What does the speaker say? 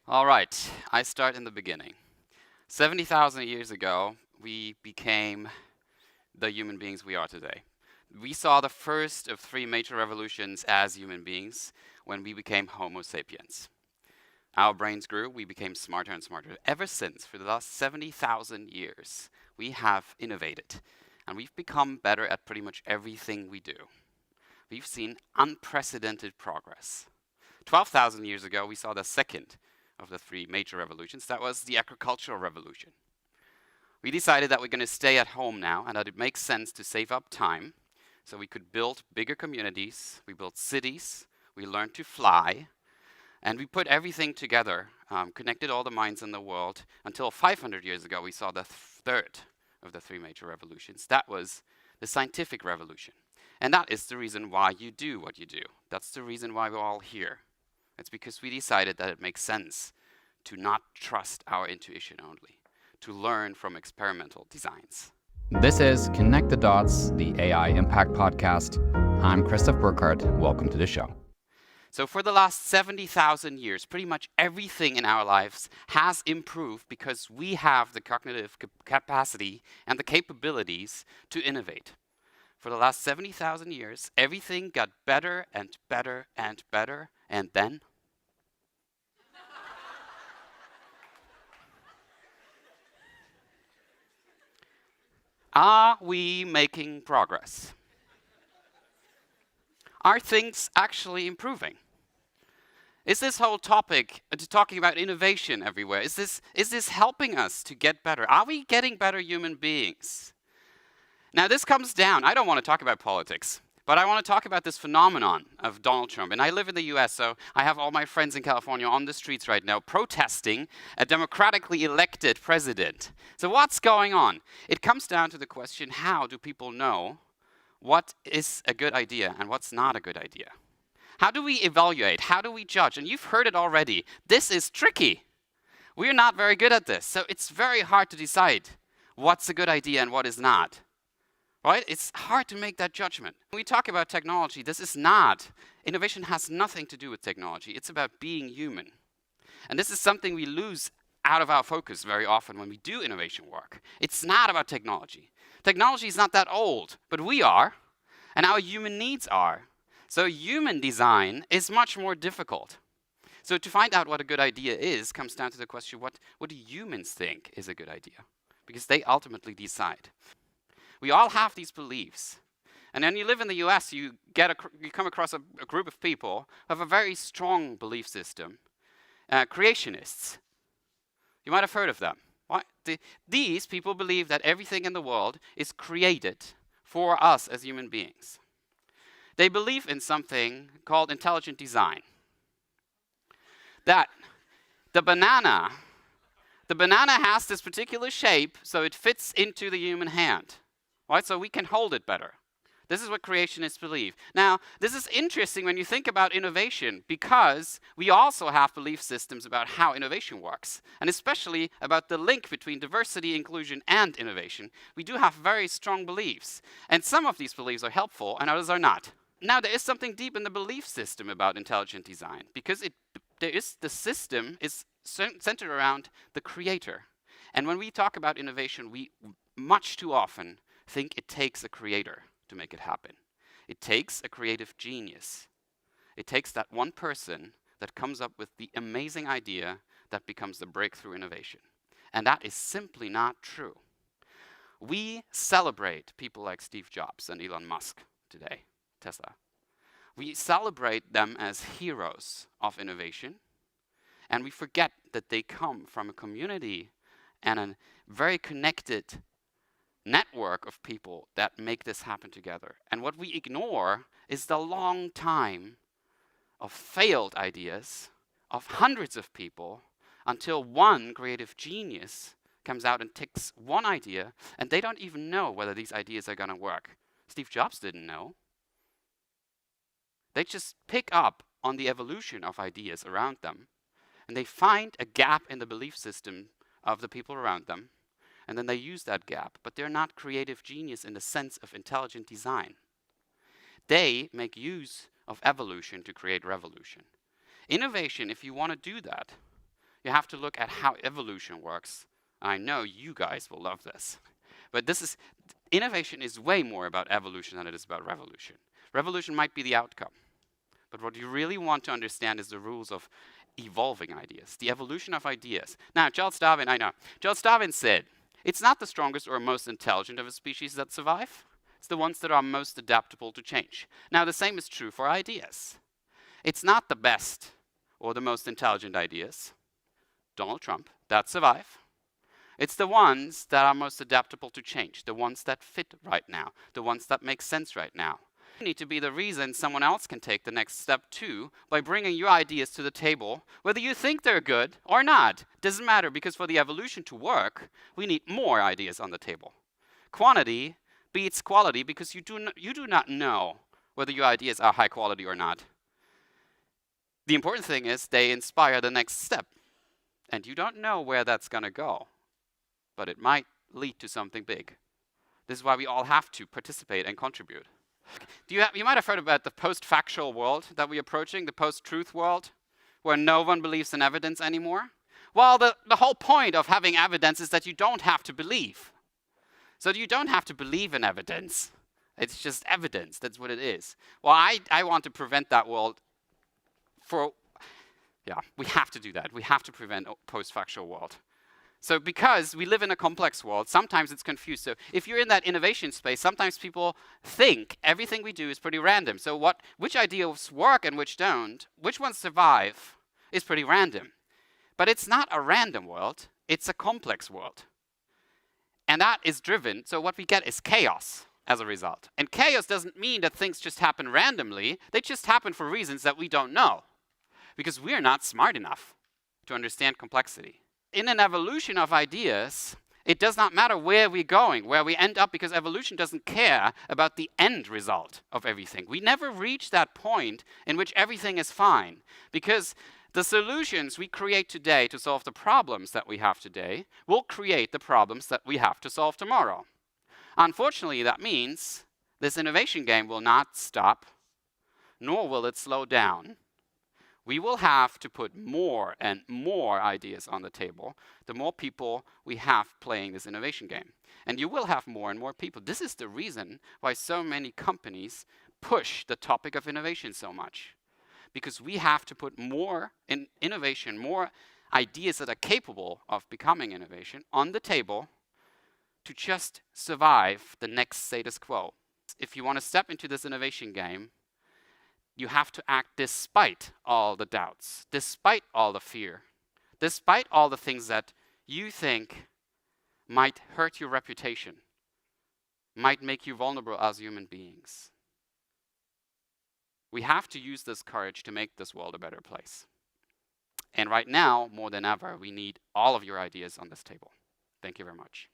All right, I start in the beginning. 70,000 years ago, we became the human beings we are today. We saw the first of three major revolutions as human beings when we became Homo sapiens. Our brains grew, we became smarter and smarter. Ever since, for the last 70,000 years, we have innovated and we've become better at pretty much everything we do. We've seen unprecedented progress. 12,000 years ago, we saw the second of the three major revolutions. That was the agricultural revolution. We decided that we're going to stay at home now and that it makes sense to save up time so we could build bigger communities, we built cities, we learned to fly, and we put everything together, connected all the minds in the world until 500 years ago we saw the third of the three major revolutions. That was the scientific revolution. And that is the reason why you do what you do. That's the reason why we're all here. It's because we decided that it makes sense to not trust our intuition only, to learn from experimental designs. This is Connect the Dots, the AI Impact Podcast. I'm Christoph Burkhardt. Welcome to the show. So for the last 70,000 years, pretty much everything in our lives has improved because we have the cognitive capacity and the capabilities to innovate. For the last 70,000 years, everything got better and better and better, and then are we making progress? Are things actually improving? Is this whole topic talking about innovation everywhere? Is this helping us to get better? Are we getting better human beings? Now this comes down, I don't want to talk about politics, but I want to talk about this phenomenon of Donald Trump. And I live in the US, so I have all my friends in California on the streets right now protesting a democratically elected president. So what's going on? It comes down to the question, how do people know what is a good idea and what's not a good idea? How do we evaluate? How do we judge? And you've heard it already. This is tricky. We're not very good at this. So it's very hard to decide what's a good idea and what is not. Right? It's hard to make that judgment. When we talk about technology, innovation has nothing to do with technology. It's about being human. And this is something we lose out of our focus very often when we do innovation work. It's not about technology. Technology is not that old, but we are, and our human needs are. So human design is much more difficult. So to find out what a good idea is comes down to the question, what do humans think is a good idea? Because they ultimately decide. We all have these beliefs. And when you live in the US, you come across a group of people who have a very strong belief system. Creationists. You might have heard of them. Right? These people believe that everything in the world is created for us as human beings. They believe in something called intelligent design. That the banana has this particular shape so it fits into the human hand. Right? So we can hold it better. This is what creationists believe. Now, this is interesting when you think about innovation because we also have belief systems about how innovation works, and especially about the link between diversity, inclusion, and innovation. We do have very strong beliefs, and some of these beliefs are helpful and others are not. Now, there is something deep in the belief system about intelligent design because the system is centered around the creator. And when we talk about innovation, we much too often think it takes a creator to make it happen. It takes a creative genius. It takes that one person that comes up with the amazing idea that becomes the breakthrough innovation. And that is simply not true. We celebrate people like Steve Jobs and Elon Musk today, Tesla. We celebrate them as heroes of innovation, and we forget that they come from a community and a very connected network of people that make this happen together. And what we ignore is the long time of failed ideas of hundreds of people until one creative genius comes out and takes one idea and they don't even know whether these ideas are going to work. Steve Jobs didn't know. They just pick up on the evolution of ideas around them and they find a gap in the belief system of the people around them. And then they use that gap, but they're not creative genius in the sense of intelligent design. They make use of evolution to create revolution. Innovation, if you want to do that, You have to look at how evolution works. I know you guys will love this. But innovation is way more about evolution than it is about revolution. Revolution might be the outcome. But what you really want to understand is the rules of evolving ideas, the evolution of ideas. Now, Charles Darwin said, it's not the strongest or most intelligent of a species that survive. It's the ones that are most adaptable to change. Now, the same is true for ideas. It's not the best or the most intelligent ideas, Donald Trump, that survive. It's the ones that are most adaptable to change, the ones that fit right now, the ones that make sense right now. You need to be the reason someone else can take the next step too by bringing your ideas to the table, whether you think they're good or not. Doesn't matter, because for the evolution to work, we need more ideas on the table. Quantity beats quality because you do not know whether your ideas are high quality or not. The important thing is they inspire the next step. And you don't know where that's going to go, but it might lead to something big. This is why we all have to participate and contribute. You might have heard about the post-factual world that we're approaching, the post-truth world, where no one believes in evidence anymore. Well, the whole point of having evidence is that you don't have to believe. So you don't have to believe in evidence. It's just evidence. That's what it is. Well, I want to prevent that world. We have to do that. We have to prevent a post-factual world. So because we live in a complex world, sometimes it's confused. So if you're in that innovation space, sometimes people think everything we do is pretty random. So which ideas work and which don't, which ones survive, is pretty random. But it's not a random world. It's a complex world. And that is driven, so what we get is chaos as a result. And chaos doesn't mean that things just happen randomly. They just happen for reasons that we don't know, because we're not smart enough to understand complexity. In an evolution of ideas, it does not matter where we're going, where we end up, because evolution doesn't care about the end result of everything. We never reach that point in which everything is fine, because the solutions we create today to solve the problems that we have today will create the problems that we have to solve tomorrow. Unfortunately, that means this innovation game will not stop, nor will it slow down. We will have to put more and more ideas on the table, the more people we have playing this innovation game. And you will have more and more people. This is the reason why so many companies push the topic of innovation so much. Because we have to put more in innovation, more ideas that are capable of becoming innovation on the table to just survive the next status quo. If you want to step into this innovation game, you have to act despite all the doubts, despite all the fear, despite all the things that you think might hurt your reputation, might make you vulnerable as human beings. We have to use this courage to make this world a better place. And right now, more than ever, we need all of your ideas on this table. Thank you very much.